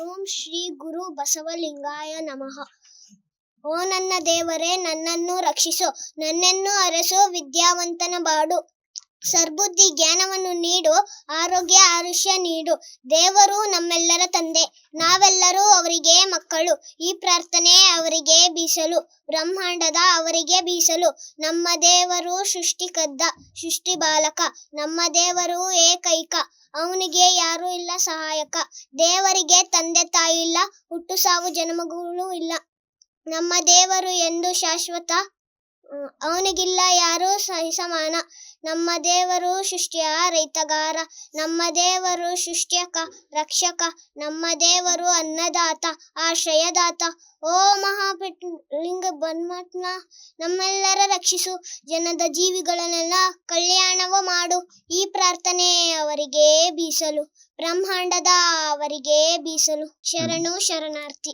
ಓಂ ಶ್ರೀ ಗುರು ಬಸವಲಿಂಗಾಯ ನಮಃ. ಓ ನನ್ನ ದೇವರೇ, ನನ್ನನ್ನು ರಕ್ಷಿಸು, ನನ್ನನ್ನು ಅರಸು, ವಿದ್ಯಾವಂತನ ಬಾಡು, ಸದ್ಬುದ್ಧಿ ಜ್ಞಾನವನ್ನು ನೀಡು, ಆರೋಗ್ಯ ಆಯುಷ್ಯ ನೀಡು. ದೇವರು ನಮ್ಮೆಲ್ಲರ ತಂದೆ, ನಾವೆಲ್ಲರೂ ಅವರಿಗೆ ಮಕ್ಕಳು. ಈ ಪ್ರಾರ್ಥನೆ ಅವರಿಗೆ ಬೀಸಲು, ಬ್ರಹ್ಮಾಂಡದ ಅವರಿಗೆ ಬೀಸಲು. ನಮ್ಮ ದೇವರು ಸೃಷ್ಟಿಕರ್ತ, ಸೃಷ್ಟಿ ಬಾಲಕ, ನಮ್ಮ ದೇವರು ಏಕೈಕ, ಅವನಿಗೆ ಯಾರೂ ಇಲ್ಲ ಸಹಾಯಕ. ದೇವರಿಗೆ ತಂದೆ ತಾಯಿ ಇಲ್ಲ, ಹುಟ್ಟು ಸಾವು ಜನ್ಮಗಳು ಇಲ್ಲ. ನಮ್ಮ ದೇವರು ಎಂದು ಶಾಶ್ವತ, ಅವನಿಗಿಲ್ಲ ಯಾರು ಸಮಾನ. ನಮ್ಮ ದೇವರು ಸೃಷ್ಟಿಯ ರೈತಗಾರ, ನಮ್ಮ ದೇವರು ಸೃಷ್ಟಿಯ ರಕ್ಷಕ, ನಮ್ಮ ದೇವರು ಅನ್ನದಾತ, ಆಶ್ರಯದಾತ. ಓ ಮಹಾಲಿಂಗ ಪರಮಾತ್ಮ, ನಮ್ಮೆಲ್ಲರ ರಕ್ಷಿಸು, ಜನದ ಜೀವಿಗಳನ್ನೆಲ್ಲ ಕಲ್ಯಾಣವ ಮಾಡು. ಈ ಪ್ರಾರ್ಥನೆ ಅವರಿಗೆ ಬೀಸಲು, ಬ್ರಹ್ಮಾಂಡದ ಅವರಿಗೆ ಬೀಸಲು. ಶರಣು ಶರಣಾರ್ಥಿ.